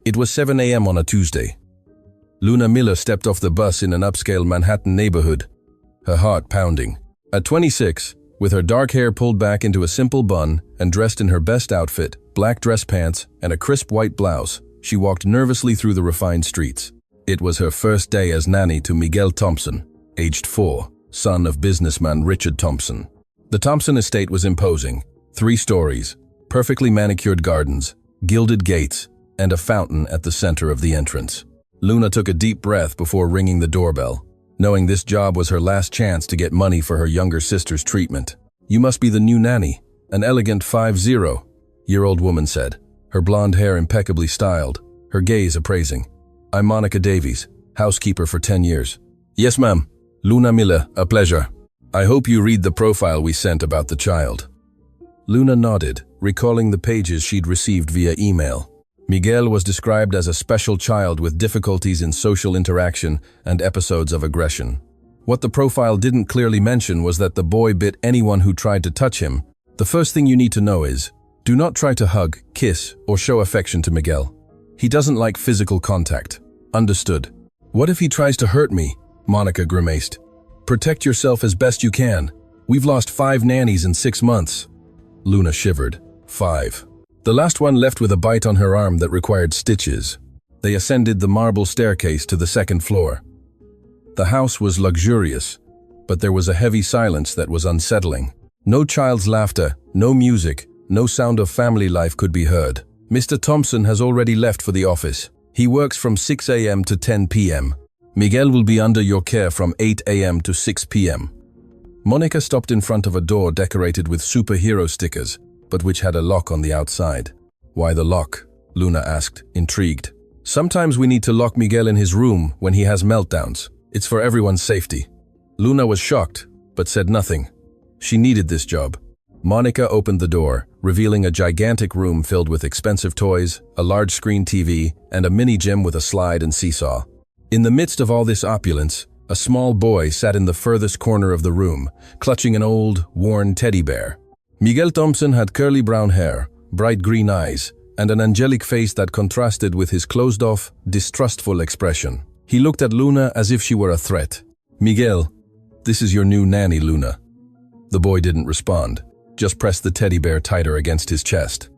It was 7 a.m. on a Tuesday. Luna Miller stepped off the bus in an upscale Manhattan neighborhood, her heart pounding. At 26, with her dark hair pulled back into a simple bun and dressed in her best outfit, black dress pants and a crisp white blouse, she walked nervously through the refined streets. It was her first day as nanny to Miguel Thompson, aged 4, son of businessman Richard Thompson. The Thompson estate was imposing. 3 stories, perfectly manicured gardens, gilded gates, and a fountain at the center of the entrance. Luna took a deep breath before ringing the doorbell, knowing this job was her last chance to get money for her younger sister's treatment. "You must be the new nanny," an elegant 50-year-old woman said, her blonde hair impeccably styled, her gaze appraising. "I'm Monica Davies, housekeeper for 10 years. "Yes, ma'am. Luna Miller, a pleasure. I hope you read the profile we sent about the child." Luna nodded, recalling the pages she'd received via email. Miguel was described as a special child with difficulties in social interaction and episodes of aggression. What the profile didn't clearly mention was that the boy bit anyone who tried to touch him. The first thing you need to know is, do not try to hug, kiss, or show affection to Miguel. He doesn't like physical contact. Understood. "What if he tries to hurt me?" Monica grimaced. "Protect yourself as best you can. We've lost 5 nannies in 6 months. Luna shivered. 5. The last one left with a bite on her arm that required stitches. They ascended the marble staircase to the 2nd floor. The house was luxurious, but there was a heavy silence that was unsettling. No child's laughter, no music, no sound of family life could be heard. "Mr. Thompson has already left for the office. He works from 6 a.m. to 10 p.m. Miguel will be under your care from 8 a.m. to 6 p.m. Monica stopped in front of a door decorated with superhero stickers, but which had a lock on the outside. "Why the lock?" Luna asked, intrigued. "Sometimes we need to lock Miguel in his room when he has meltdowns. It's for everyone's safety." Luna was shocked, but said nothing. She needed this job. Monica opened the door, revealing a gigantic room filled with expensive toys, a large screen TV, and a mini gym with a slide and seesaw. In the midst of all this opulence, a small boy sat in the furthest corner of the room, clutching an old, worn teddy bear. Miguel Thompson had curly brown hair, bright green eyes, and an angelic face that contrasted with his closed-off, distrustful expression. He looked at Luna as if she were a threat. "Miguel, this is your new nanny, Luna." The boy didn't respond, just pressed the teddy bear tighter against his chest.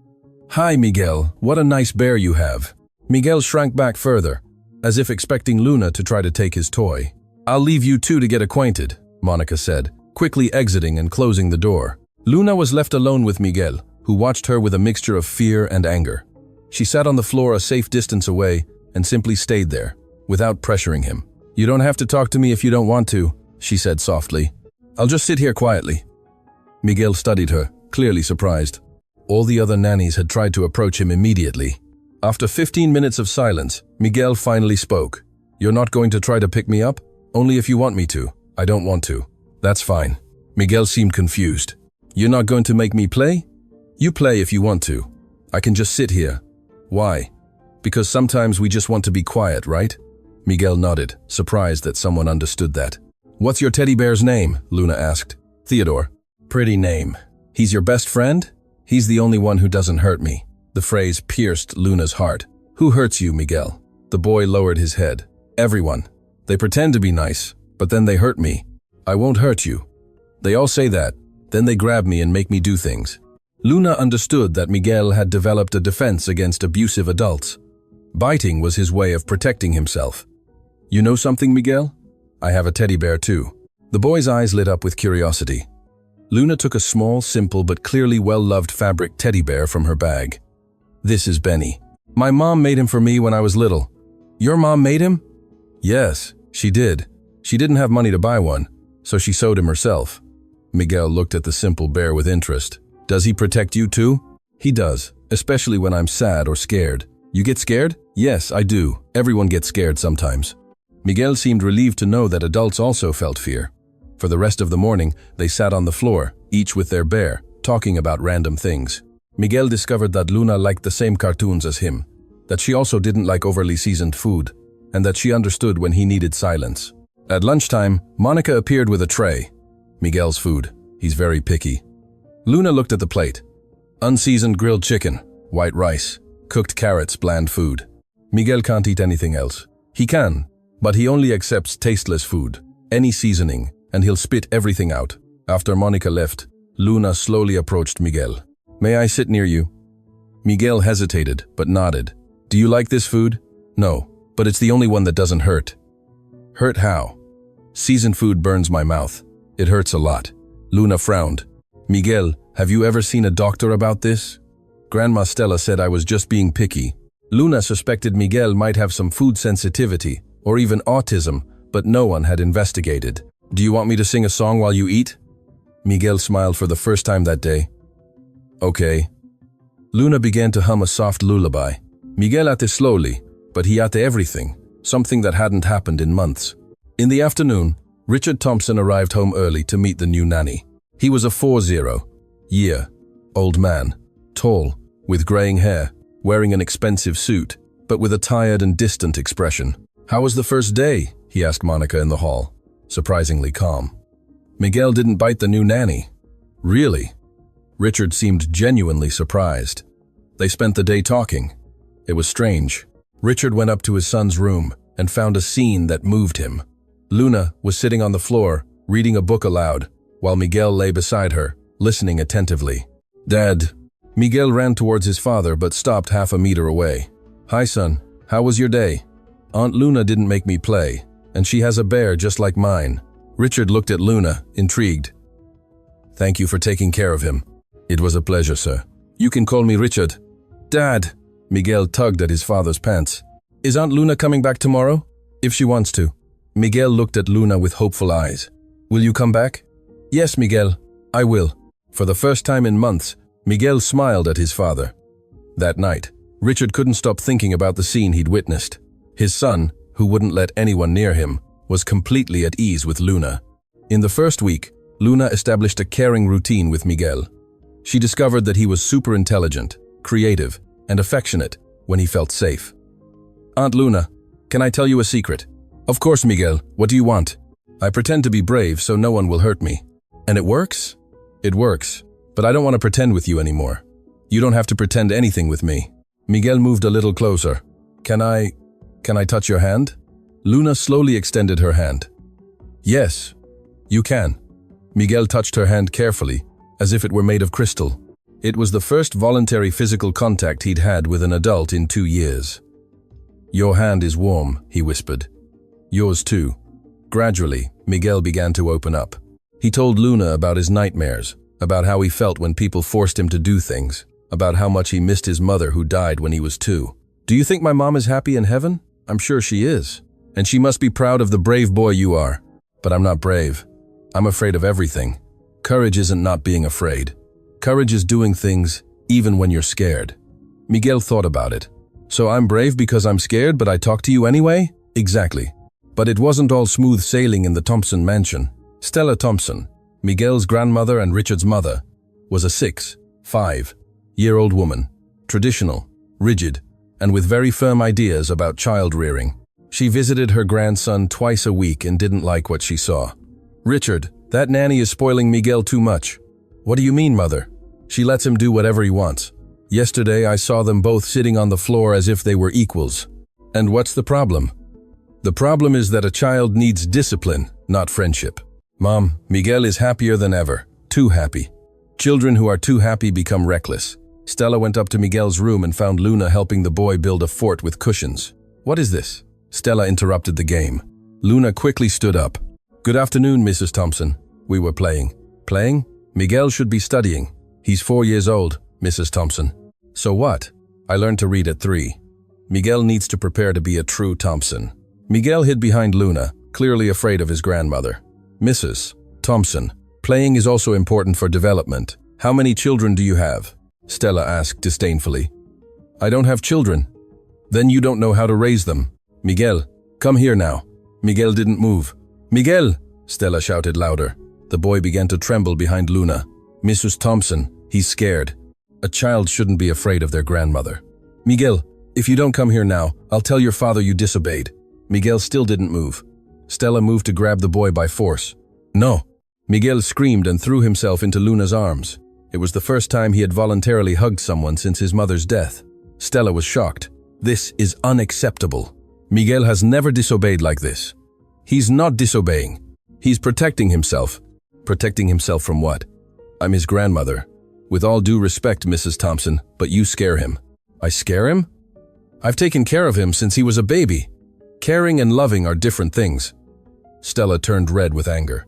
"Hi, Miguel, what a nice bear you have." Miguel shrank back further, as if expecting Luna to try to take his toy. "I'll leave you two to get acquainted," Monica said, quickly exiting and closing the door. Luna was left alone with Miguel, who watched her with a mixture of fear and anger. She sat on the floor a safe distance away and simply stayed there, without pressuring him. "You don't have to talk to me if you don't want to," she said softly. "I'll just sit here quietly." Miguel studied her, clearly surprised. All the other nannies had tried to approach him immediately. After 15 minutes of silence, Miguel finally spoke. "You're not going to try to pick me up? Only if you want me to. I don't want to." "That's fine." Miguel seemed confused. "You're not going to make me play? You play if you want to. I can just sit here." "Why?" "Because sometimes we just want to be quiet, right?" Miguel nodded, surprised that someone understood that. "What's your teddy bear's name?" Luna asked. "Theodore." "Pretty name. He's your best friend?" "He's the only one who doesn't hurt me." The phrase pierced Luna's heart. "Who hurts you, Miguel?" The boy lowered his head. "Everyone. They pretend to be nice, but then they hurt me. I won't hurt you. They all say that, then they grab me and make me do things." Luna understood that Miguel had developed a defense against abusive adults. Biting was his way of protecting himself. "You know something, Miguel? I have a teddy bear too." The boy's eyes lit up with curiosity. Luna took a small, simple, but clearly well-loved fabric teddy bear from her bag. "This is Benny. My mom made him for me when I was little." "Your mom made him?" "Yes, she did. She didn't have money to buy one, so she sewed him herself." Miguel looked at the simple bear with interest. "Does he protect you too?" "He does, especially when I'm sad or scared." "You get scared?" "Yes, I do. Everyone gets scared sometimes." Miguel seemed relieved to know that adults also felt fear. For the rest of the morning, they sat on the floor, each with their bear, talking about random things. Miguel discovered that Luna liked the same cartoons as him, that she also didn't like overly seasoned food, and that she understood when he needed silence. At lunchtime, Monica appeared with a tray. "Miguel's food. He's very picky." Luna looked at the plate. Unseasoned grilled chicken, white rice, cooked carrots, bland food. Miguel can't eat anything else. He can, but he only accepts tasteless food, any seasoning, and he'll spit everything out. After Monica left, Luna slowly approached Miguel. May I sit near you? Miguel hesitated, but nodded. Do you like this food? No, but it's the only one that doesn't hurt. Hurt how? Seasoned food burns my mouth. It hurts a lot. Luna frowned. Miguel, have you ever seen a doctor about this? Grandma Stella said I was just being picky. Luna suspected Miguel might have some food sensitivity, or even autism, but no one had investigated. Do you want me to sing a song while you eat? Miguel smiled for the first time that day. Okay. Luna began to hum a soft lullaby. Miguel ate slowly, but he ate everything, something that hadn't happened in months. In the afternoon, Richard Thompson arrived home early to meet the new nanny. He was a 40-year-old man, tall, with graying hair, wearing an expensive suit, but with a tired and distant expression. How was the first day? He asked Monica in the hall, surprisingly calm. Miguel didn't bite the new nanny. Really? Richard seemed genuinely surprised. They spent the day talking. It was strange. Richard went up to his son's room and found a scene that moved him. Luna was sitting on the floor, reading a book aloud, while Miguel lay beside her, listening attentively. Dad. Miguel ran towards his father but stopped half a meter away. Hi son, how was your day? Aunt Luna didn't make me play, and she has a bear just like mine. Richard looked at Luna, intrigued. Thank you for taking care of him. It was a pleasure, sir. You can call me Richard. Dad. Miguel tugged at his father's pants. Is Aunt Luna coming back tomorrow? If she wants to. Miguel looked at Luna with hopeful eyes. Will you come back? Yes, Miguel, I will. For the first time in months, Miguel smiled at his father. That night, Richard couldn't stop thinking about the scene he'd witnessed. His son, who wouldn't let anyone near him, was completely at ease with Luna. In the first week, Luna established a caring routine with Miguel. She discovered that he was super intelligent, creative, and affectionate when he felt safe. Aunt Luna, can I tell you a secret? Of course, Miguel. What do you want? I pretend to be brave so no one will hurt me. And it works? It works, but I don't want to pretend with you anymore. You don't have to pretend anything with me. Miguel moved a little closer. Can I touch your hand? Luna slowly extended her hand. Yes, you can. Miguel touched her hand carefully, as if it were made of crystal. It was the first voluntary physical contact he'd had with an adult in 2 years. Your hand is warm, he whispered. Yours too. Gradually, Miguel began to open up. He told Luna about his nightmares, about how he felt when people forced him to do things, about how much he missed his mother who died when he was 2. Do you think my mom is happy in heaven? I'm sure she is. And she must be proud of the brave boy you are. But I'm not brave. I'm afraid of everything. Courage isn't not being afraid. Courage is doing things even when you're scared. Miguel thought about it. So I'm brave because I'm scared, but I talk to you anyway? Exactly. But it wasn't all smooth sailing in the Thompson mansion. Stella Thompson, Miguel's grandmother and Richard's mother, was a 5-year-old woman, traditional, rigid, and with very firm ideas about child rearing. She visited her grandson twice a week and didn't like what she saw. Richard, that nanny is spoiling Miguel too much. What do you mean, mother? She lets him do whatever he wants. Yesterday I saw them both sitting on the floor as if they were equals. And what's the problem? The problem is that a child needs discipline, not friendship. Mom, Miguel is happier than ever. Too happy. Children who are too happy become reckless. Stella went up to Miguel's room and found Luna helping the boy build a fort with cushions. What is this? Stella interrupted the game. Luna quickly stood up. Good afternoon, Mrs. Thompson. We were playing. Playing? Miguel should be studying. He's 4 years old, Mrs. Thompson. So what? I learned to read at 3. Miguel needs to prepare to be a true Thompson. Miguel hid behind Luna, clearly afraid of his grandmother. Mrs. Thompson, playing is also important for development. How many children do you have? Stella asked disdainfully. I don't have children. Then you don't know how to raise them. Miguel, come here now. Miguel didn't move. Miguel! Stella shouted louder. The boy began to tremble behind Luna. Mrs. Thompson, he's scared. A child shouldn't be afraid of their grandmother. Miguel, if you don't come here now, I'll tell your father you disobeyed. Miguel still didn't move. Stella moved to grab the boy by force. No! Miguel screamed and threw himself into Luna's arms. It was the first time he had voluntarily hugged someone since his mother's death. Stella was shocked. This is unacceptable. Miguel has never disobeyed like this. He's not disobeying. He's protecting himself. Protecting himself from what? I'm his grandmother. With all due respect, Mrs. Thompson, but you scare him. I scare him? I've taken care of him since he was a baby. Caring and loving are different things. Stella turned red with anger.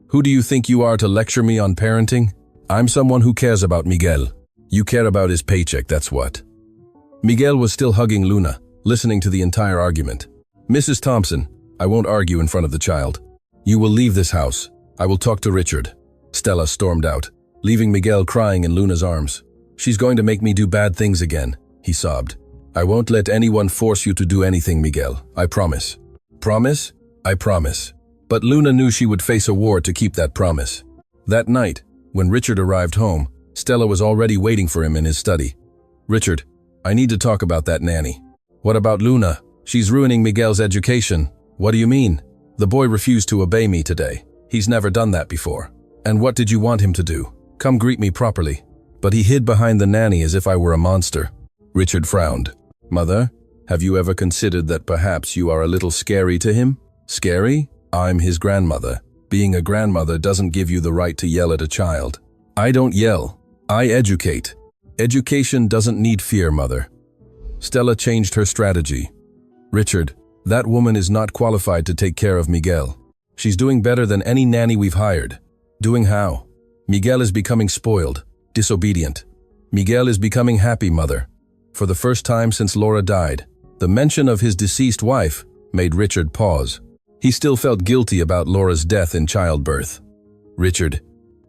Who do you think you are to lecture me on parenting? I'm someone who cares about Miguel. You care about his paycheck, that's what. Miguel was still hugging Luna, listening to the entire argument. Mrs. Thompson, I won't argue in front of the child. You will leave this house. I will talk to Richard. Stella stormed out, leaving Miguel crying in Luna's arms. She's going to make me do bad things again, he sobbed. I won't let anyone force you to do anything, Miguel. I promise. Promise? I promise. But Luna knew she would face a war to keep that promise. That night, when Richard arrived home, Stella was already waiting for him in his study. Richard, I need to talk about that nanny. What about Luna? She's ruining Miguel's education. What do you mean? The boy refused to obey me today. He's never done that before. And what did you want him to do? Come greet me properly. But he hid behind the nanny as if I were a monster. Richard frowned. Mother, have you ever considered that perhaps you are a little scary to him? Scary? I'm his grandmother. Being a grandmother doesn't give you the right to yell at a child. I don't yell. I educate. Education doesn't need fear, Mother. Stella changed her strategy. Richard, that woman is not qualified to take care of Miguel. She's doing better than any nanny we've hired. Doing how? Miguel is becoming spoiled, disobedient. Miguel is becoming happy, Mother. For the first time since Laura died, the mention of his deceased wife made Richard pause. He still felt guilty about Laura's death in childbirth. Richard,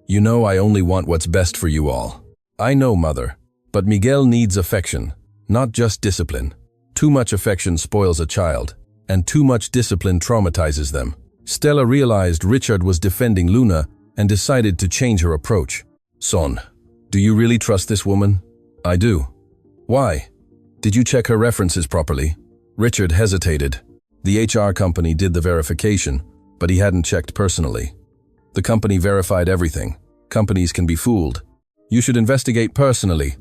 you know I only want what's best for you all. I know, Mother, but Miguel needs affection, not just discipline. Too much affection spoils a child, and too much discipline traumatizes them. Stella realized Richard was defending Luna and decided to change her approach. Son, do you really trust this woman? I do. Why? Did you check her references properly? Richard hesitated. The HR company did the verification, but he hadn't checked personally. The company verified everything. Companies can be fooled. You should investigate personally.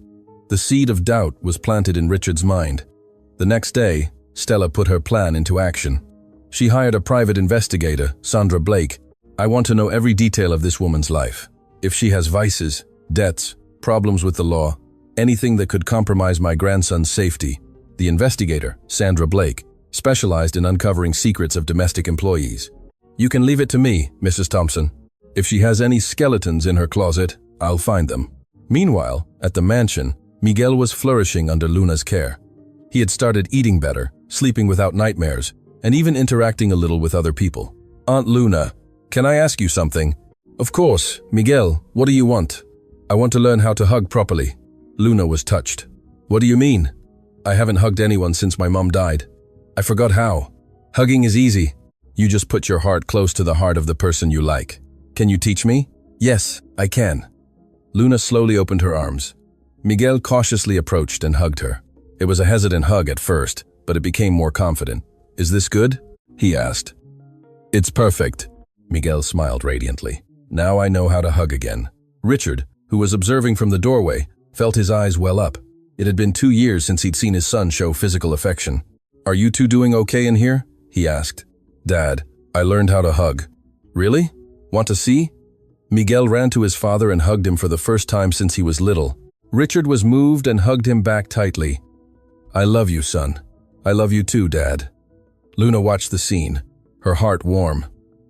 The seed of doubt was planted in Richard's mind. The next day, Stella put her plan into action. She hired a private investigator, Sandra Blake. I want to know every detail of this woman's life. If she has vices, debts, problems with the law, anything that could compromise my grandson's safety. The investigator, Sandra Blake, specialized in uncovering secrets of domestic employees. You can leave it to me, Mrs. Thompson. If she has any skeletons in her closet, I'll find them. Meanwhile, at the mansion, Miguel was flourishing under Luna's care. He had started eating better, sleeping without nightmares, and even interacting a little with other people. Aunt Luna, can I ask you something? Of course. Miguel, what do you want? I want to learn how to hug properly. Luna was touched. What do you mean? I haven't hugged anyone since my mom died. I forgot how. Hugging is easy. You just put your heart close to the heart of the person you like. Can you teach me? Yes, I can. Luna slowly opened her arms. Miguel cautiously approached and hugged her. It was a hesitant hug at first, but it became more confident. Is this good? He asked. It's perfect. Miguel smiled radiantly. Now I know how to hug again. Richard, who was observing from the doorway, felt his eyes well up. It had been 2 years since he'd seen his son show physical affection. Are you two doing okay in here? He asked. Dad, I learned how to hug. Really? Want to see? Miguel ran to his father and hugged him for the first time since he was little. Richard was moved and hugged him back tightly. I love you, son. I love you too, Dad. Luna watched the scene, her heart warm.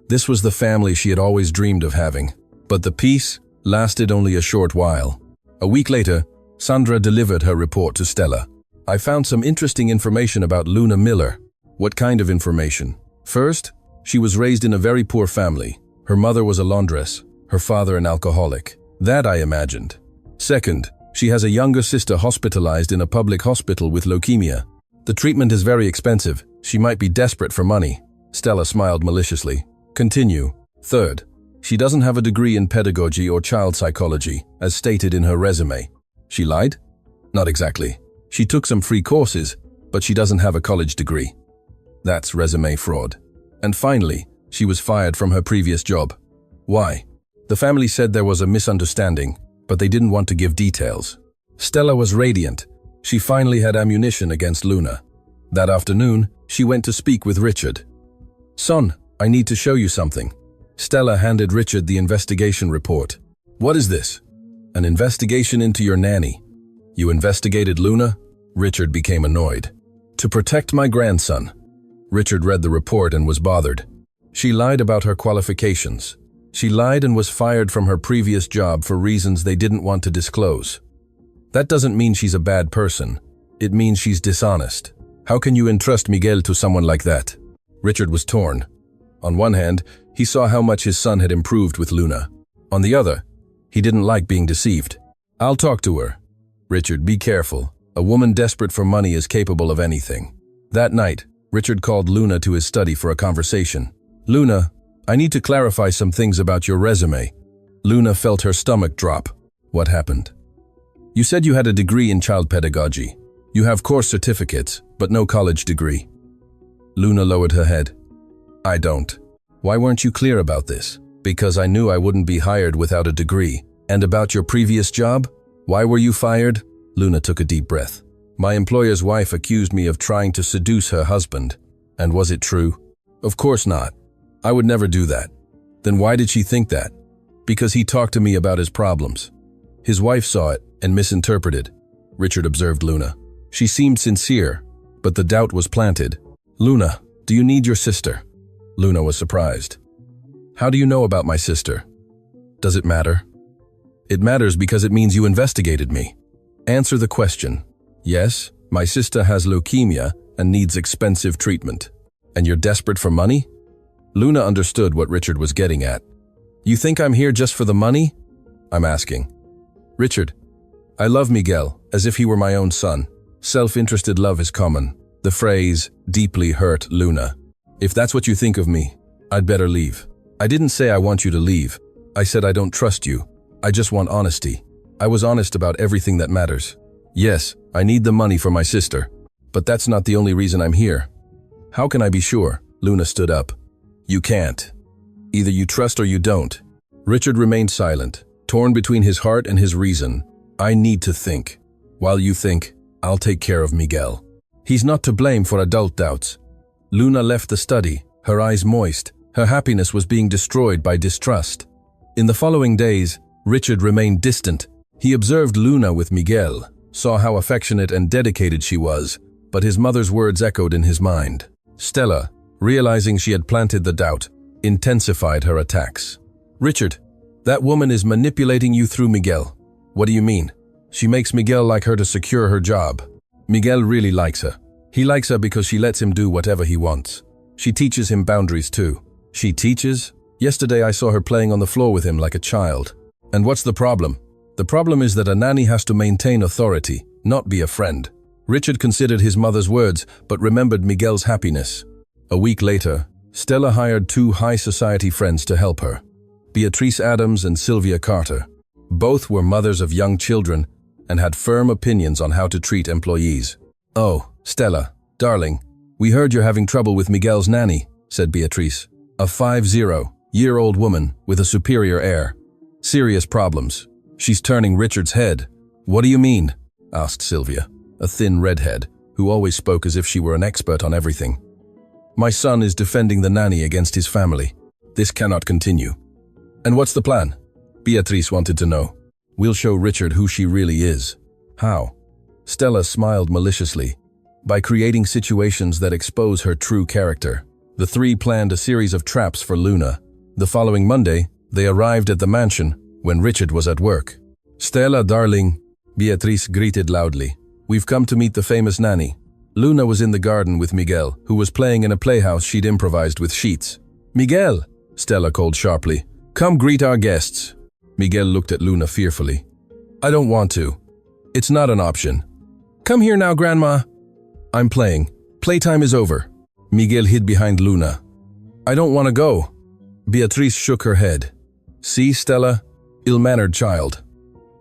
This was the family she had always dreamed of having. But the peace lasted only a short while. A week later, Sandra delivered her report to Stella. I found some interesting information about Luna Miller. What kind of information? First, she was raised in a very poor family. Her mother was a laundress, her father an alcoholic. That I imagined. Second, she has a younger sister hospitalized in a public hospital with leukemia. The treatment is very expensive. She might be desperate for money. Stella smiled maliciously. Continue. Third, she doesn't have a degree in pedagogy or child psychology, as stated in her resume. She lied? Not exactly. She took some free courses, but she doesn't have a college degree. That's resume fraud. And finally, she was fired from her previous job. Why? The family said there was a misunderstanding, but they didn't want to give details. Stella was radiant. She finally had ammunition against Luna. That afternoon, she went to speak with Richard. "Son, I need to show you something." Stella handed Richard the investigation report. "What is this?" "An investigation into your nanny." "You investigated Luna?" Richard became annoyed. "To protect my grandson." Richard read the report and was bothered. She lied about her qualifications. She lied and was fired from her previous job for reasons they didn't want to disclose. That doesn't mean she's a bad person. It means she's dishonest. How can you entrust Miguel to someone like that? Richard was torn. On one hand, he saw how much his son had improved with Luna. On the other, he didn't like being deceived. "I'll talk to her." "Richard, be careful. A woman desperate for money is capable of anything." That night, Richard called Luna to his study for a conversation. "Luna, I need to clarify some things about your resume." Luna felt her stomach drop. "What happened?" "You said you had a degree in child pedagogy. You have course certificates, but no college degree." Luna lowered her head. "I don't." "Why weren't you clear about this?" "Because I knew I wouldn't be hired without a degree." "And about your previous job? Why were you fired?" Luna took a deep breath. "My employer's wife accused me of trying to seduce her husband." "And was it true?" "Of course not. I would never do that." "Then why did she think that?" "Because he talked to me about his problems." His wife saw it and misinterpreted. Richard observed Luna. She seemed sincere, but the doubt was planted. "Luna, do you need your sister?" Luna was surprised. "How do you know about my sister?" "Does it matter?" "It matters because it means you investigated me." "Answer the question." "Yes, my sister has leukemia and needs expensive treatment." "And you're desperate for money?" Luna understood what Richard was getting at. "You think I'm here just for the money?" "I'm asking." "Richard, I love Miguel as if he were my own son. Self-interested love is common." The phrase deeply hurt Luna. "If that's what you think of me, I'd better leave." "I didn't say I want you to leave. I said I don't trust you. I just want honesty." "I was honest about everything that matters." "Yes, I need the money for my sister. But that's not the only reason I'm here." "How can I be sure?" Luna stood up. "You can't. Either you trust or you don't." Richard remained silent, torn between his heart and his reason. "I need to think. While you think, I'll take care of Miguel. He's not to blame for adult doubts." Luna left the study, her eyes moist. Her happiness was being destroyed by distrust. In the following days, Richard remained distant. He observed Luna with Miguel, saw how affectionate and dedicated she was, but his mother's words echoed in his mind. Stella, realizing she had planted the doubt, intensified her attacks. "Richard, that woman is manipulating you through Miguel." "What do you mean?" "She makes Miguel like her to secure her job." "Miguel really likes her. He likes her because she lets him do whatever he wants. She teaches him boundaries too." "She teaches?" "Yesterday I saw her playing on the floor with him like a child." "And what's the problem?" "The problem is that a nanny has to maintain authority, not be a friend." Richard considered his mother's words, but remembered Miguel's happiness. A week later, Stella hired 2 high society friends to help her. Beatrice Adams and Sylvia Carter. Both were mothers of young children and had firm opinions on how to treat employees. "Oh, Stella, darling, we heard you're having trouble with Miguel's nanny," said Beatrice, a 50-year-old woman with a superior air. "Serious problems. She's turning Richard's head." "What do you mean?" asked Sylvia, a thin redhead who always spoke as if she were an expert on everything. "My son is defending the nanny against his family. This cannot continue." "And what's the plan?" Beatrice wanted to know. "We'll show Richard who she really is." "How?" Stella smiled maliciously. "By creating situations that expose her true character." The 3 planned a series of traps for Luna. The following Monday, they arrived at the mansion when Richard was at work. "Stella, darling," Beatrice greeted loudly. "We've come to meet the famous nanny." Luna was in the garden with Miguel, who was playing in a playhouse she'd improvised with sheets. "Miguel," Stella called sharply, "come greet our guests." Miguel looked at Luna fearfully. "I don't want to. It's not an option." "Come here now, Grandma." "I'm playing. Playtime is over." Miguel hid behind Luna. "I don't want to go." Beatrice shook her head. "See, Stella? Ill-mannered child."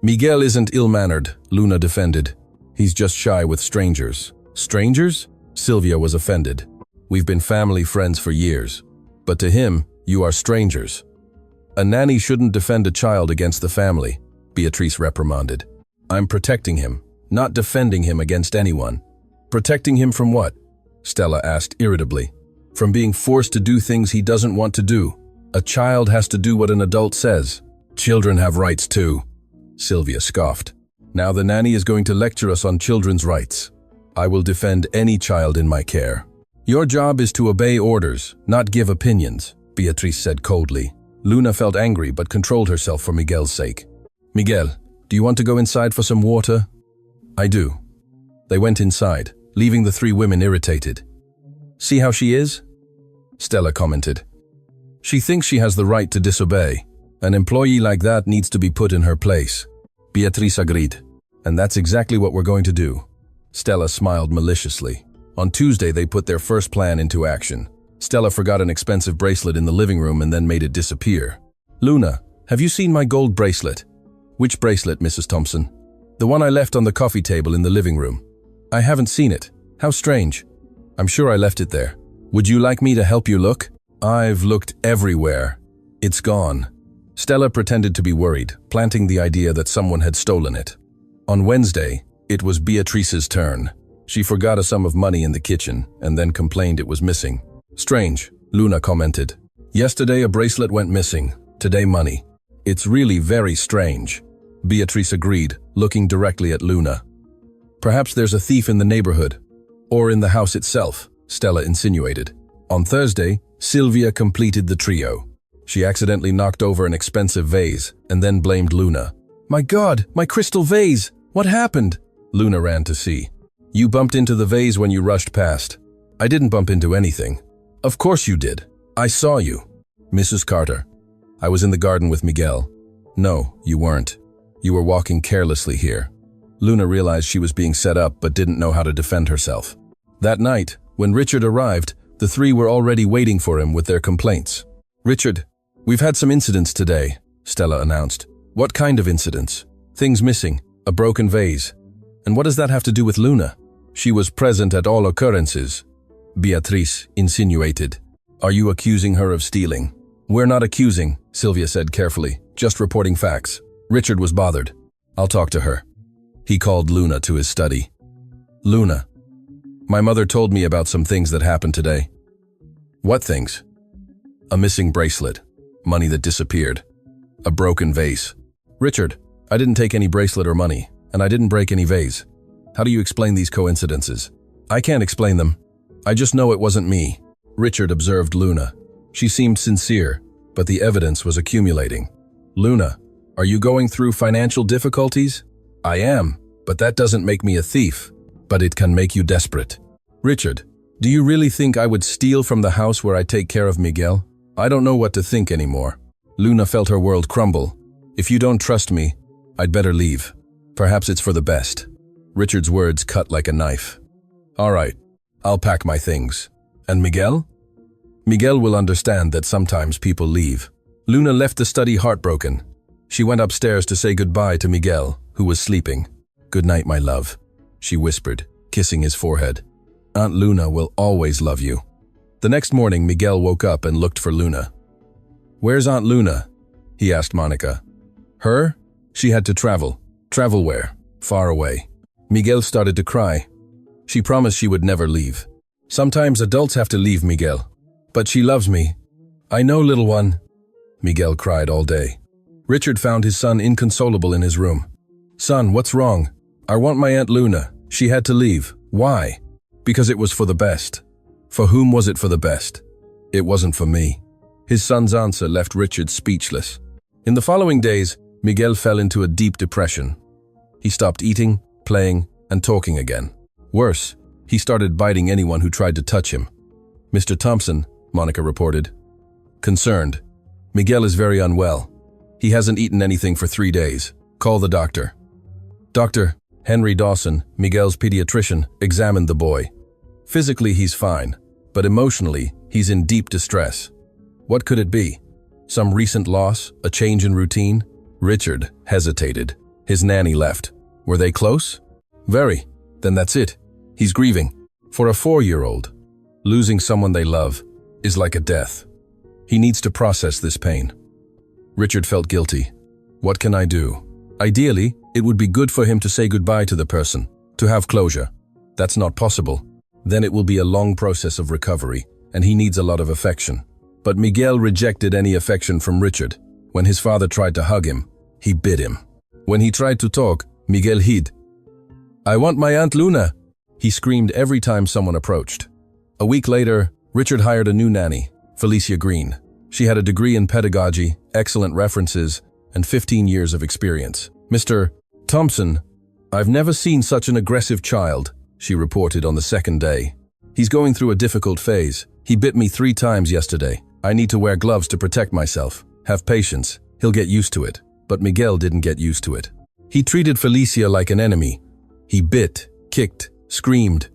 "Miguel isn't ill-mannered," Luna defended. "He's just shy with strangers." "Strangers?" Sylvia was offended. "We've been family friends for years. But to him, you are strangers." "A nanny shouldn't defend a child against the family," Beatrice reprimanded. "I'm protecting him, not defending him against anyone. Protecting him from what? Stella asked irritably. From being forced to do things he doesn't want to do. A child has to do what an adult says. Children have rights too, Sylvia scoffed. Now the nanny is going to lecture us on children's rights. I will defend any child in my care. Your job is to obey orders, not give opinions, Beatrice said coldly. Luna felt angry but controlled herself for Miguel's sake. Miguel, do you want to go inside for some water? I do. They went inside, leaving the three women irritated. See how she is? Stella commented. She thinks she has the right to disobey. An employee like that needs to be put in her place. Beatrice agreed. And that's exactly what we're going to do. Stella smiled maliciously. On Tuesday, they put their first plan into action. Stella forgot an expensive bracelet in the living room and then made it disappear. Luna, have you seen my gold bracelet? Which bracelet, Mrs. Thompson? The one I left on the coffee table in the living room. I haven't seen it. How strange. I'm sure I left it there. Would you like me to help you look? I've looked everywhere. It's gone. Stella pretended to be worried, planting the idea that someone had stolen it. On Wednesday, it was Beatrice's turn. She forgot a sum of money in the kitchen and then complained it was missing. Strange, Luna commented. Yesterday a bracelet went missing, today money. It's really very strange. Beatrice agreed, looking directly at Luna. Perhaps there's a thief in the neighborhood. Or in the house itself, Stella insinuated. On Thursday, Sylvia completed the trio. She accidentally knocked over an expensive vase and then blamed Luna. My God, my crystal vase! What happened? Luna ran to see. You bumped into the vase when you rushed past. I didn't bump into anything. Of course you did. I saw you. Mrs. Carter. I was in the garden with Miguel. No, you weren't. You were walking carelessly here. Luna realized she was being set up but didn't know how to defend herself. That night, when Richard arrived, the three were already waiting for him with their complaints. Richard, we've had some incidents today, Stella announced. What kind of incidents? Things missing, a broken vase. And what does that have to do with Luna? She was present at all occurrences, Beatrice insinuated. Are you accusing her of stealing? We're not accusing, Sylvia said carefully, just reporting facts. Richard was bothered. I'll talk to her. He called Luna to his study. Luna, my mother told me about some things that happened today. What things? A missing bracelet, money that disappeared, a broken vase. Richard, I didn't take any bracelet or money, and I didn't break any vase. How do you explain these coincidences? I can't explain them. I just know it wasn't me. Richard observed Luna. She seemed sincere, but the evidence was accumulating. Luna, are you going through financial difficulties? I am, but that doesn't make me a thief. But it can make you desperate. Richard, do you really think I would steal from the house where I take care of Miguel? I don't know what to think anymore. Luna felt her world crumble. If you don't trust me, I'd better leave. Perhaps it's for the best. Richard's words cut like a knife. All right, I'll pack my things. And Miguel? Miguel will understand that sometimes people leave. Luna left the study heartbroken. She went upstairs to say goodbye to Miguel, who was sleeping. Good night, my love, she whispered, kissing his forehead. Aunt Luna will always love you. The next morning, Miguel woke up and looked for Luna. Where's Aunt Luna? He asked Monica. Her? She had to travel. Travel where? Far away. Miguel started to cry. She promised she would never leave. Sometimes adults have to leave, Miguel. But she loves me. I know, little one. Miguel cried all day. Richard found his son inconsolable in his room. Son, what's wrong? I want my Aunt Luna. She had to leave. Why? Because it was for the best. For whom was it for the best? It wasn't for me. His son's answer left Richard speechless. In the following days, Miguel fell into a deep depression. He stopped eating, playing, and talking again. Worse, he started biting anyone who tried to touch him. Mr. Thompson, Monica reported. Concerned. Miguel is very unwell. He hasn't eaten anything for 3 days. Call the doctor. Dr. Henry Dawson, Miguel's pediatrician, examined the boy. Physically, he's fine, but emotionally, he's in deep distress. What could it be? Some recent loss? A change in routine? Richard hesitated. His nanny left. Were they close? Very. Then that's it. He's grieving. For a 4-year-old, losing someone they love is like a death. He needs to process this pain. Richard felt guilty. What can I do? Ideally, It would be good for him to say goodbye to the person, to have closure. That's not possible. Then it will be a long process of recovery, and he needs a lot of affection. But Miguel rejected any affection from Richard. When his father tried to hug him, he bit him. When he tried to talk, Miguel hid. "I want my Aunt Luna," he screamed every time someone approached. A week later, Richard hired a new nanny, Felicia Green. She had a degree in pedagogy, excellent references, and 15 years of experience. "Mr. Thompson, I've never seen such an aggressive child," she reported on the second day. "He's going through a difficult phase. He bit me 3 times yesterday. I need to wear gloves to protect myself. Have patience. He'll get used to it." But Miguel didn't get used to it. He treated Felicia like an enemy. He bit, kicked, screamed.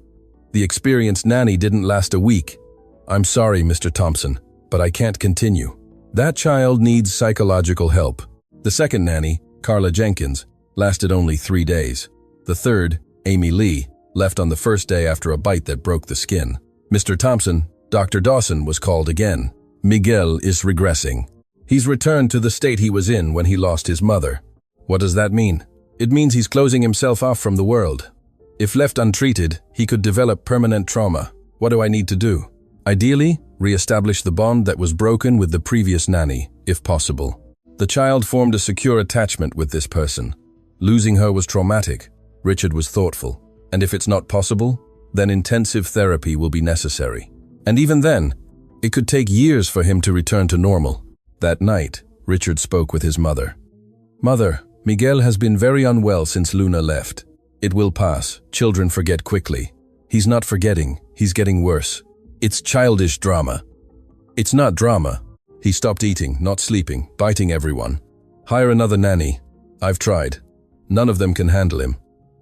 The experienced nanny didn't last a week. "I'm sorry, Mr. Thompson, but I can't continue. That child needs psychological help." The second nanny, Carla Jenkins, lasted only 3 days. The third, Amy Lee, left on the first day after a bite that broke the skin. Mr. Thompson, Dr. Dawson, was called again. "Miguel is regressing. He's returned to the state he was in when he lost his mother." What does that mean? It means he's closing himself off from the world. If left untreated, he could develop permanent trauma. What do I need to do? Ideally, re-establish the bond that was broken with the previous nanny, if possible. The child formed a secure attachment with this person. Losing her was traumatic. Richard was thoughtful. And if it's not possible, then intensive therapy will be necessary. And even then, it could take years for him to return to normal. That night, Richard spoke with his mother. "Mother, Miguel has been very unwell since Luna left. It will pass. Children forget quickly. He's not forgetting, he's getting worse. It's childish drama." "It's not drama. He stopped eating, not sleeping, biting everyone. Hire another nanny. I've tried. None of them can handle him.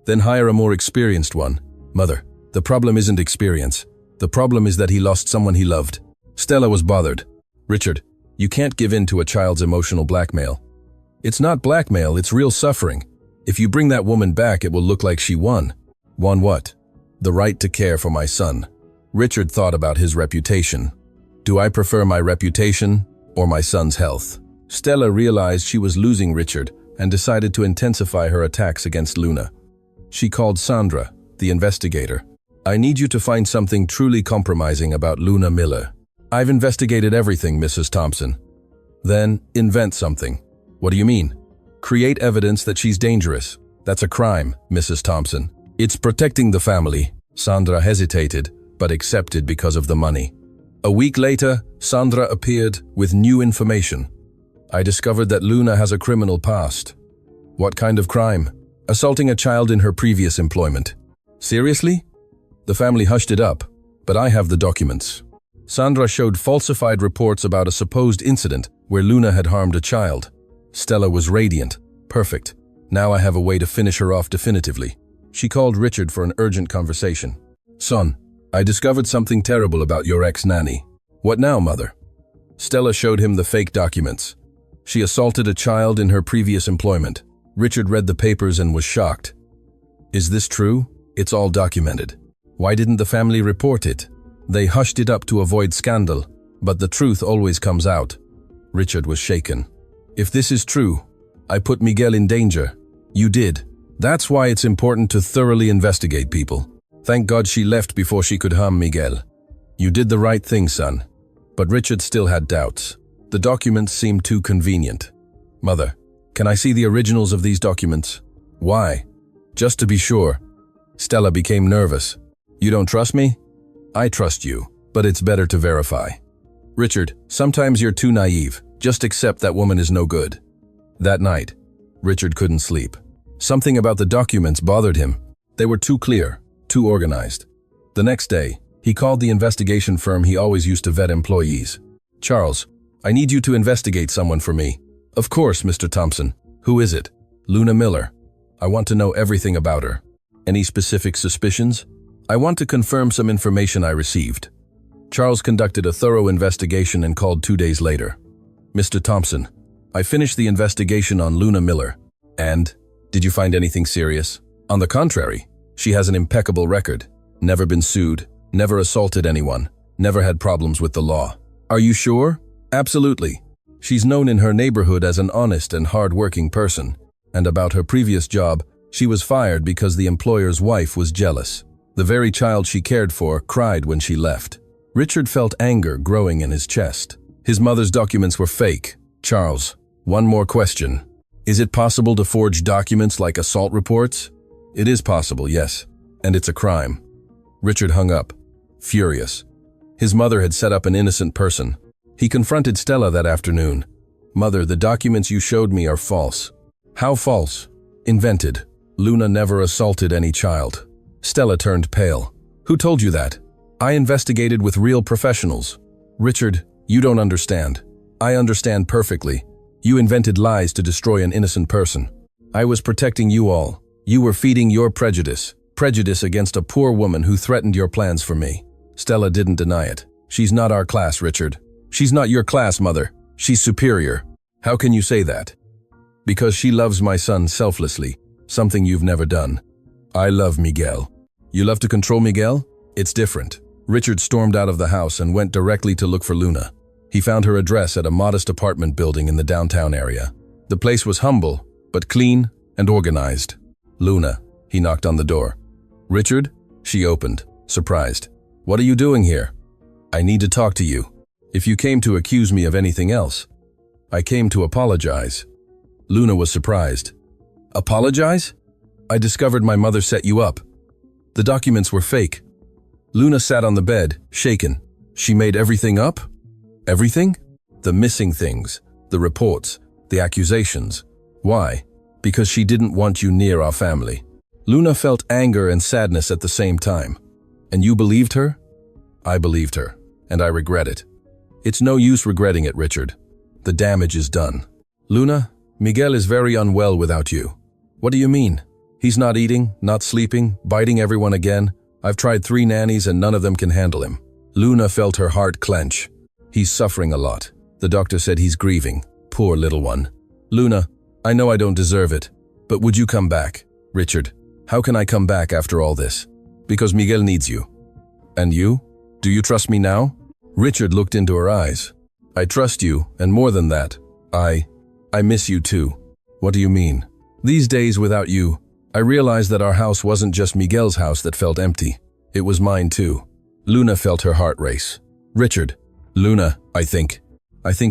Then hire a more experienced one." "Mother, the problem isn't experience. The problem is that he lost someone he loved." Stella was bothered. "Richard, you can't give in to a child's emotional blackmail. It's not blackmail, it's real suffering. If you bring that woman back, it will look like she won." "Won what?" "The right to care for my son." Richard thought about his reputation. "Do I prefer my reputation or my son's health?" Stella realized she was losing Richard and decided to intensify her attacks against Luna. She called Sandra, the investigator. "I need you to find something truly compromising about Luna Miller." "I've investigated everything, Mrs. Thompson." "Then invent something." "What do you mean?" "Create evidence that she's dangerous." "That's a crime, Mrs. Thompson." "It's protecting the family." Sandra hesitated, but accepted because of the money. A week later, Sandra appeared with new information. "I discovered that Luna has a criminal past." "What kind of crime?" "Assaulting a child in her previous employment." "Seriously?" The family hushed it up, but I have the documents. Sandra showed falsified reports about a supposed incident where Luna had harmed a child. Stella was radiant. "Perfect. Now I have a way to finish her off definitively." She called Richard for an urgent conversation. "Son, I discovered something terrible about your ex-nanny." "What now, Mother?" Stella showed him the fake documents. She assaulted a child in her previous employment. Richard read the papers and was shocked. "Is this true? It's all documented. Why didn't the family report it?" "They hushed it up to avoid scandal, but the truth always comes out." Richard was shaken. "If this is true, I put Miguel in danger." "You did. That's why it's important to thoroughly investigate people. Thank God she left before she could harm Miguel." "You did the right thing, son." But Richard still had doubts. The documents seemed too convenient. "Mother, can I see the originals of these documents?" "Why?" "Just to be sure." Stella became nervous. "You don't trust me?" "I trust you, but it's better to verify." "Richard, sometimes you're too naive. Just accept that woman is no good." That night, Richard couldn't sleep. Something about the documents bothered him. They were too clear, too organized. The next day, he called the investigation firm he always used to vet employees. "Charles, I need you to investigate someone for me." "Of course, Mr. Thompson. Who is it?" "Luna Miller. I want to know everything about her." "Any specific suspicions?" "I want to confirm some information I received." Charles conducted a thorough investigation and called 2 days later. "Mr. Thompson, I finished the investigation on Luna Miller. And, did you find anything serious?" "On the contrary, she has an impeccable record. Never been sued, never assaulted anyone, never had problems with the law." "Are you sure?" "Absolutely. She's known in her neighborhood as an honest and hard-working person, And about her previous job, she was fired because the employer's wife was jealous. The very child she cared for cried when she left. Richard felt anger growing in his chest. His mother's documents were fake. Charles, one more question. Is it possible to forge documents like assault reports? It is possible, yes. And it's a crime. Richard hung up, furious. His mother had set up an innocent person. He confronted Stella that afternoon. Mother, the documents you showed me are false. How false? Invented. Luna never assaulted any child. Stella turned pale. Who told you that? I investigated with real professionals. Richard, you don't understand. I understand perfectly. You invented lies to destroy an innocent person. I was protecting you all. You were feeding your prejudice against a poor woman who threatened your plans for me. Stella didn't deny it. She's not our class, Richard. She's not your class, Mother. She's superior. How can you say that? Because she loves my son selflessly, something you've never done. I love Miguel. You love to control Miguel? It's different. Richard stormed out of the house and went directly to look for Luna. He found her address at a modest apartment building in the downtown area. The place was humble, but clean and organized. Luna, he knocked on the door. Richard? She opened, surprised. What are you doing here? I need to talk to you. If you came to accuse me of anything else, I came to apologize. Luna was surprised. Apologize? I discovered my mother set you up. The documents were fake. Luna sat on the bed, shaken. She made everything up? Everything? The missing things, the reports, the accusations. Why? Because she didn't want you near our family. Luna felt anger and sadness at the same time. And you believed her? I believed her, and I regret it. It's no use regretting it, Richard. The damage is done. Luna, Miguel is very unwell without you. What do you mean? He's not eating, not sleeping, biting everyone again. I've tried 3 nannies and none of them can handle him. Luna felt her heart clench. He's suffering a lot. The doctor said he's grieving. Poor little one. Luna, I know I don't deserve it, but would you come back? Richard, how can I come back after all this? Because Miguel needs you. And you? Do you trust me now? Richard looked into her eyes. I trust you, and more than that, I miss you too. What do you mean? These days without you, I realized that our house wasn't just Miguel's house that felt empty. It was mine too. Luna felt her heart race. Richard, Luna, I think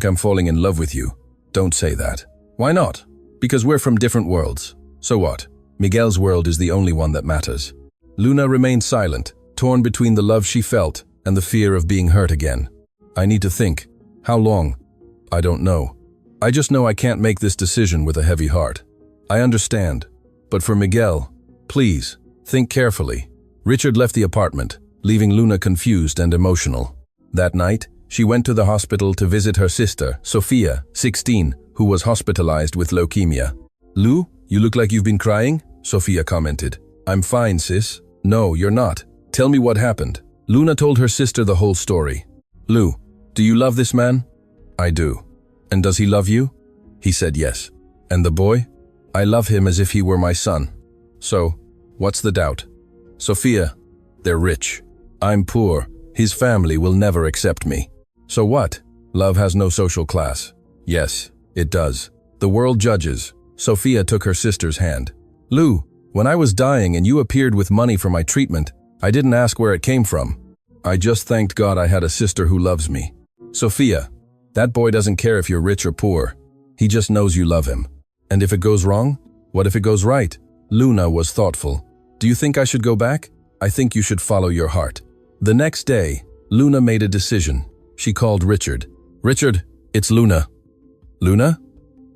I'm falling in love with you. Don't say that. Why not? Because we're from different worlds. So what? Miguel's world is the only one that matters. Luna remained silent, torn between the love she felt and the fear of being hurt again. I need to think. How long? I don't know. I just know I can't make this decision with a heavy heart. I understand. But for Miguel, please, think carefully. Richard left the apartment, leaving Luna confused and emotional. That night, she went to the hospital to visit her sister, Sophia, 16, who was hospitalized with leukemia. Lou, you look like you've been crying, Sophia commented. I'm fine, sis. No, you're not. Tell me what happened. Luna told her sister the whole story. Lou, do you love this man? I do. And does he love you? He said yes. And the boy? I love him as if he were my son. So, what's the doubt? Sophia, they're rich. I'm poor. His family will never accept me. So what? Love has no social class. Yes, it does. The world judges. Sophia took her sister's hand. Lou, when I was dying and you appeared with money for my treatment, I didn't ask where it came from. I just thanked God I had a sister who loves me. Sophia, that boy doesn't care if you're rich or poor. He just knows you love him. And if it goes wrong? What if it goes right? Luna was thoughtful. Do you think I should go back? I think you should follow your heart. The next day, Luna made a decision. She called Richard. Richard, it's Luna. Luna?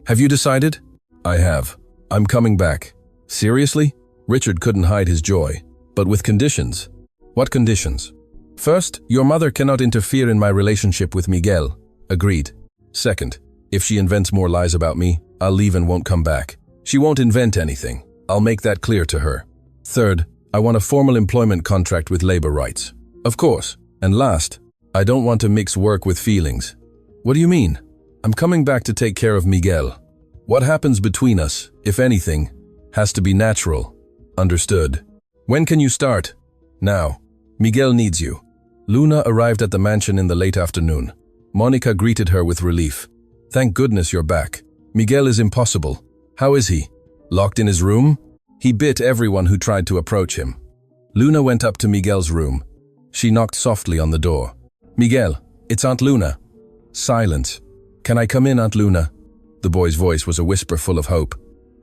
Have you decided? I have. I'm coming back. Seriously? Richard couldn't hide his joy. But with conditions. What conditions? First, your mother cannot interfere in my relationship with Miguel. Agreed. Second, if she invents more lies about me, I'll leave and won't come back. She won't invent anything. I'll make that clear to her. Third, I want a formal employment contract with labor rights. Of course. And last, I don't want to mix work with feelings. What do you mean? I'm coming back to take care of Miguel. What happens between us, if anything, has to be natural. Understood. When can you start? Now. Miguel needs you. Luna arrived at the mansion in the late afternoon. Monica greeted her with relief. Thank goodness you're back. Miguel is impossible. How is he? Locked in his room? He bit everyone who tried to approach him. Luna went up to Miguel's room. She knocked softly on the door. "Miguel, it's Aunt Luna." Silence. "Can I come in, Aunt Luna?" The boy's voice was a whisper full of hope.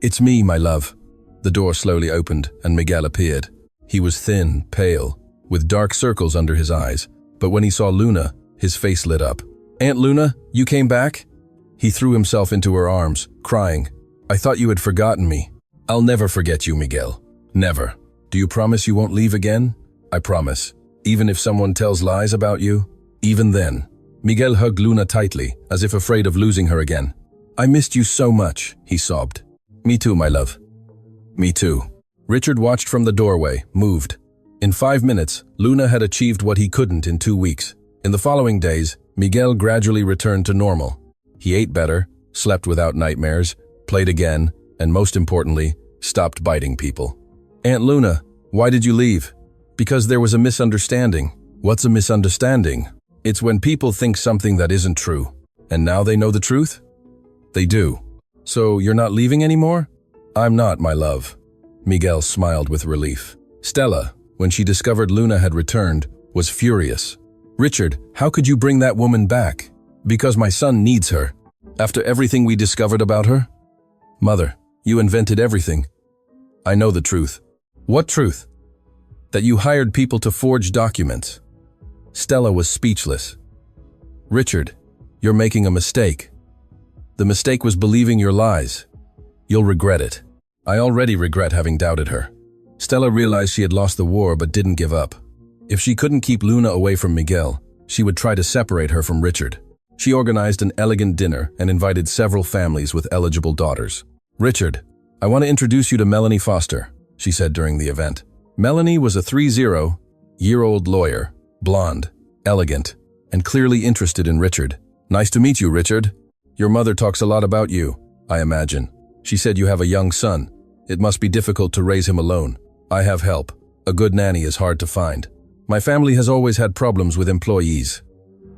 "It's me, my love." The door slowly opened and Miguel appeared. He was thin, pale, with dark circles under his eyes, but when he saw Luna, his face lit up. "Aunt Luna, you came back?" He threw himself into her arms, crying, "I thought you had forgotten me." "I'll never forget you, Miguel. Never. Do you promise you won't leave again?" "I promise. Even if someone tells lies about you?" "Even then." Miguel hugged Luna tightly, as if afraid of losing her again. "I missed you so much," he sobbed. "Me too, my love." "Me too." Richard watched from the doorway, moved. In 5 minutes, Luna had achieved what he couldn't in 2 weeks. In the following days, Miguel gradually returned to normal. He ate better, slept without nightmares, played again, and most importantly, stopped biting people. "Aunt Luna, why did you leave?" "Because there was a misunderstanding." "What's a misunderstanding?" "It's when people think something that isn't true. And now they know the truth?" "They do." "So you're not leaving anymore?" "I'm not, my love." Miguel smiled with relief. Stella, when she discovered Luna had returned, was furious. "Richard, how could you bring that woman back?" "Because my son needs her." "After everything we discovered about her?" "Mother, you invented everything." "I know the truth." "What truth?" "That you hired people to forge documents." Stella was speechless. "Richard, you're making a mistake. The mistake was believing your lies. You'll regret it." "I already regret having doubted her." Stella realized she had lost the war but didn't give up. If she couldn't keep Luna away from Miguel, she would try to separate her from Richard. She organized an elegant dinner and invited several families with eligible daughters. "Richard, I want to introduce you to Melanie Foster," she said during the event. Melanie was a 30-year-old lawyer, blonde, elegant, and clearly interested in Richard. "Nice to meet you, Richard. Your mother talks a lot about you, I imagine. She said you have a young son. It must be difficult to raise him alone. I have help. A good nanny is hard to find. My family has always had problems with employees."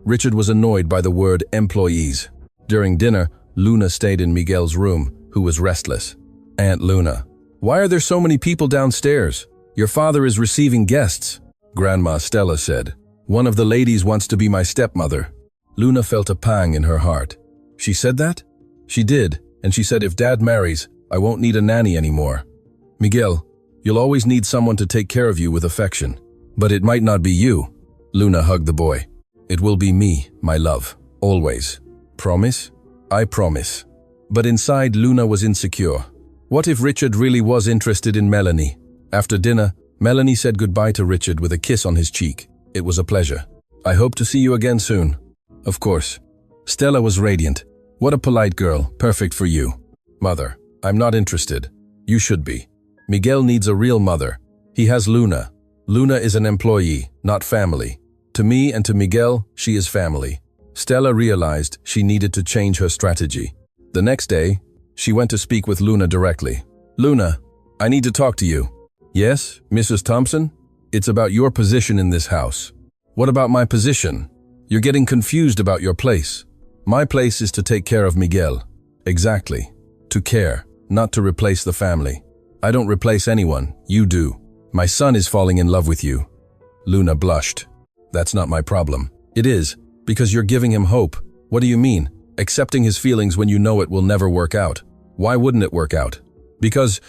Richard was annoyed by the word employees. During dinner, Luna stayed in Miguel's room, who was restless. "Aunt Luna, why are there so many people downstairs? Your father is receiving guests." Grandma Stella said, "One of the ladies wants to be my stepmother." Luna felt a pang in her heart. "She said that?" "She did, and she said if Dad marries, I won't need a nanny anymore." "Miguel, you'll always need someone to take care of you with affection. But it might not be you." Luna hugged the boy. "It will be me, my love, always." "Promise?" "I promise." But inside, Luna was insecure. What if Richard really was interested in Melanie? After dinner, Melanie said goodbye to Richard with a kiss on his cheek. "It was a pleasure. I hope to see you again soon." "Of course." Stella was radiant. "What a polite girl, perfect for you." "Mother, I'm not interested. You should be. Miguel needs a real mother. He has Luna. Luna is an employee, not family. To me and to Miguel, she is family." Stella realized she needed to change her strategy. The next day, she went to speak with Luna directly. "Luna, I need to talk to you." "Yes, Mrs. Thompson? It's about your position in this house." "What about my position? You're getting confused about your place." "My place is to take care of Miguel." "Exactly. To care, not to replace the family." "I don't replace anyone, you do. My son is falling in love with you." Luna blushed. "That's not my problem." "It is, because you're giving him hope." "What do you mean? Accepting his feelings when you know it will never work out." "Why wouldn't it work out?" "Because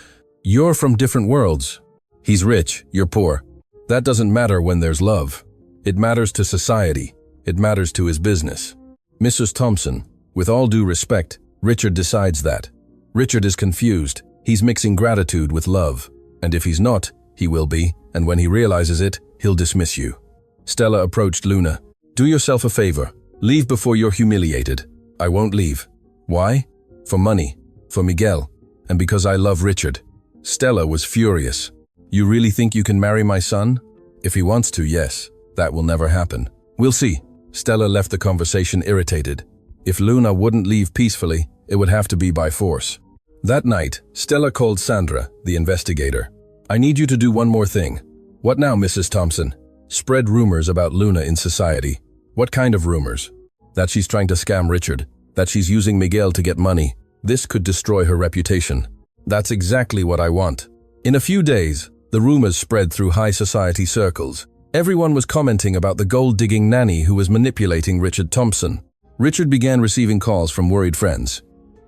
you're from different worlds. He's rich, you're poor. That doesn't matter when there's love. It matters to society. It matters to his business." "Mrs. Thompson, with all due respect, Richard decides that. Richard is confused. He's mixing gratitude with love. And if he's not, he will be, and when he realizes it, he'll dismiss you." Stella approached Luna. "Do yourself a favor. Leave before you're humiliated." "I won't leave." "Why?" "For money. For Miguel. And because I love Richard." Stella was furious. "You really think you can marry my son?" "If he wants to, yes. That will never happen." "We'll see." Stella left the conversation irritated. If Luna wouldn't leave peacefully, it would have to be by force. That night, Stella called Sandra, the investigator. "I need you to do one more thing." "What now, Mrs. Thompson?" "Spread rumors about Luna in society." "What kind of rumors?" "That she's trying to scam Richard. That she's using Miguel to get money. This could destroy her reputation." That's exactly what I want. In a few days, the rumors spread through high society circles. Everyone was commenting about the gold-digging nanny who was manipulating Richard Thompson. Richard began receiving calls from worried friends.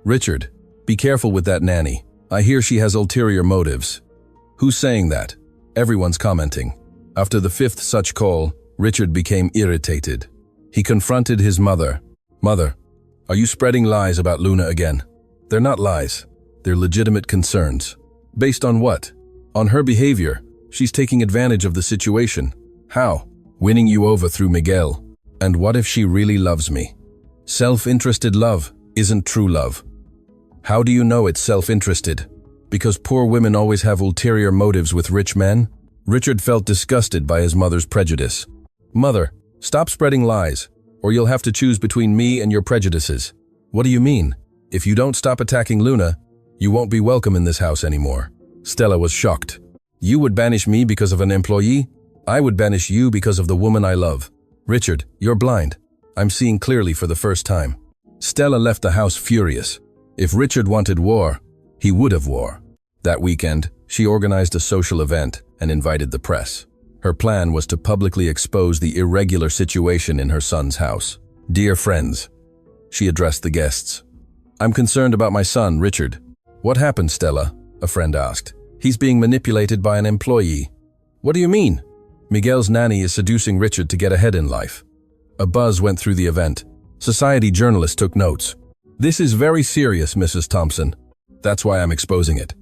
"Richard, be careful with that nanny. I hear she has ulterior motives." "Who's saying that?" Everyone's commenting. After the fifth such call, Richard became irritated. He confronted his mother. "Mother, are you spreading lies about Luna again?" "They're not lies. They're legitimate concerns." "Based on what?" "On her behavior. She's taking advantage of the situation." "How?" "Winning you over through Miguel." "And what if she really loves me?" "Self-interested love isn't true love." "How do you know it's self-interested?" "Because poor women always have ulterior motives with rich men." Richard felt disgusted by his mother's prejudice. "Mother, stop spreading lies, or you'll have to choose between me and your prejudices." "What do you mean? If you don't stop attacking Luna, you won't be welcome in this house anymore." Stella was shocked. "You would banish me because of an employee? I would banish you because of the woman I love." "Richard, you're blind. I'm seeing clearly for the first time." Stella left the house furious. If Richard wanted war, he would have war. That weekend, she organized a social event and invited the press. Her plan was to publicly expose the irregular situation in her son's house. "Dear friends," she addressed the guests, "I'm concerned about my son, Richard." "What happened, Stella?" a friend asked. "He's being manipulated by an employee." "What do you mean?" "Miguel's nanny is seducing Richard to get ahead in life." A buzz went through the event. Society journalists took notes. "This is very serious, Mrs. Thompson. That's why I'm exposing it.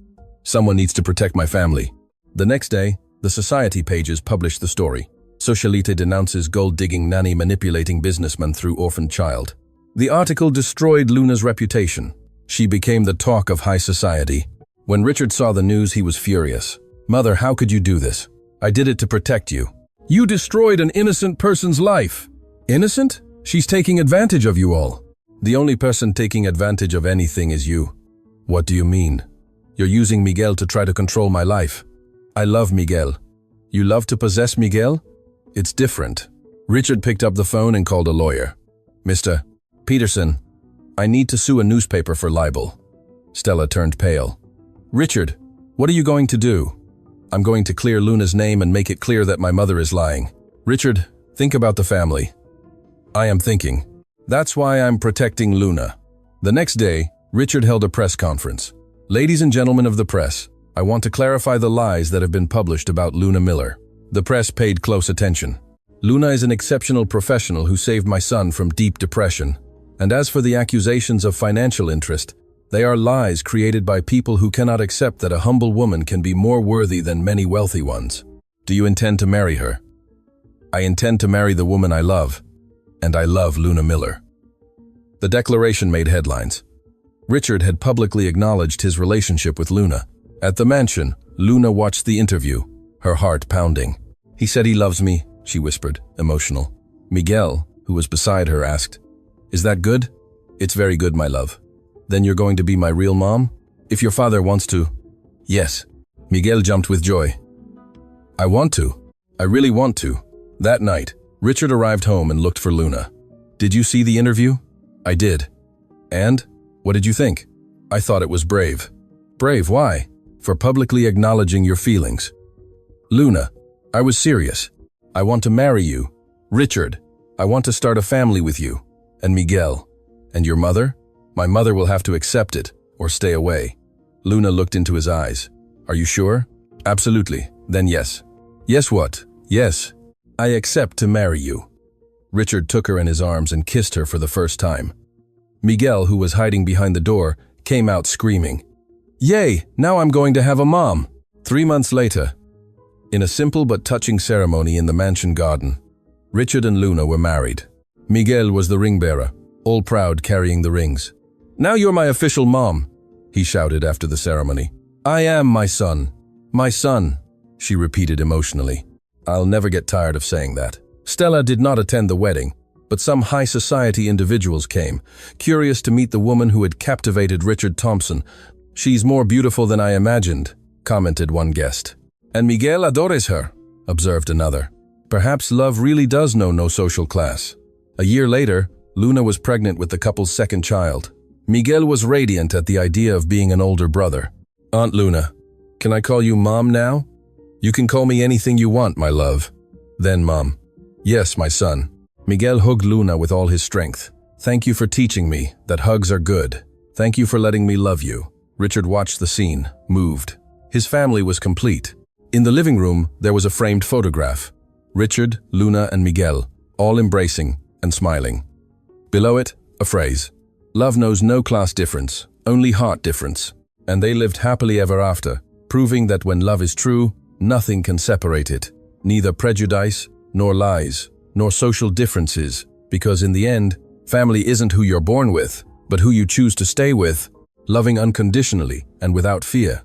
Someone needs to protect my family." The next day, the society pages published the story. Socialite denounces gold-digging nanny manipulating businessman through orphaned child. The article destroyed Luna's reputation. She became the talk of high society. When Richard saw the news, he was furious. "Mother, how could you do this? I did it to protect you. You destroyed an innocent person's life." "Innocent? She's taking advantage of you all." "The only person taking advantage of anything is you." "What do you mean?" "You're using Miguel to try to control my life." "I love Miguel." "You love to possess Miguel?" "It's different." Richard picked up the phone and called a lawyer. "Mr. Peterson, I need to sue a newspaper for libel." Stella turned pale. "Richard, what are you going to do?" "I'm going to clear Luna's name and make it clear that my mother is lying." "Richard, think about the family." "I am thinking. That's why I'm protecting Luna." The next day, Richard held a press conference. "Ladies and gentlemen of the press, I want to clarify the lies that have been published about Luna Miller." The press paid close attention. "Luna is an exceptional professional who saved my son from deep depression. And as for the accusations of financial interest, they are lies created by people who cannot accept that a humble woman can be more worthy than many wealthy ones." "Do you intend to marry her?" "I intend to marry the woman I love, and I love Luna Miller." The declaration made headlines. Richard had publicly acknowledged his relationship with Luna. At the mansion, Luna watched the interview, her heart pounding. "He said he loves me," she whispered, emotional. Miguel, who was beside her, asked, "Is that good?" "It's very good, my love." "Then you're going to be my real mom?" "If your father wants to." "Yes." Miguel jumped with joy. "I want to. I really want to." That night, Richard arrived home and looked for Luna. "Did you see the interview?" "I did." "And? What did you think?" "I thought it was brave." "Brave, why?" "For publicly acknowledging your feelings." "Luna, I was serious. I want to marry you." "Richard, I want to start a family with you." "And Miguel." "And your mother?" "My mother will have to accept it, or stay away." Luna looked into his eyes. "Are you sure?" "Absolutely. Then yes." "Yes what?" "Yes. I accept to marry you." Richard took her in his arms and kissed her for the first time. Miguel, who was hiding behind the door, came out screaming, "Yay, now I'm going to have a mom." 3 months later, in a simple but touching ceremony in the mansion garden, Richard and Luna were married. Miguel was the ring bearer, all proud carrying the rings. "Now you're my official mom," he shouted after the ceremony. "I am my son. My son," she repeated emotionally. I'll never get tired of saying that. Stella did not attend the wedding, but some high society individuals came, curious to meet the woman who had captivated Richard Thompson. "She's more beautiful than I imagined," commented one guest. "And Miguel adores her," observed another. Perhaps love really does know no social class. A year later, Luna was pregnant with the couple's second child. Miguel was radiant at the idea of being an older brother. Aunt Luna, can I call you Mom now? You can call me anything you want, my love. Then Mom. Yes, my son. Miguel hugged Luna with all his strength. Thank you for teaching me that hugs are good. Thank you for letting me love you. Richard watched the scene, moved. His family was complete. In the living room, there was a framed photograph. Richard, Luna, and Miguel, all embracing and smiling. Below it, a phrase. Love knows no class difference, only heart difference. And they lived happily ever after, proving that when love is true, nothing can separate it. Neither prejudice, nor lies, nor social differences, because in the end, family isn't who you're born with, but who you choose to stay with, loving unconditionally and without fear.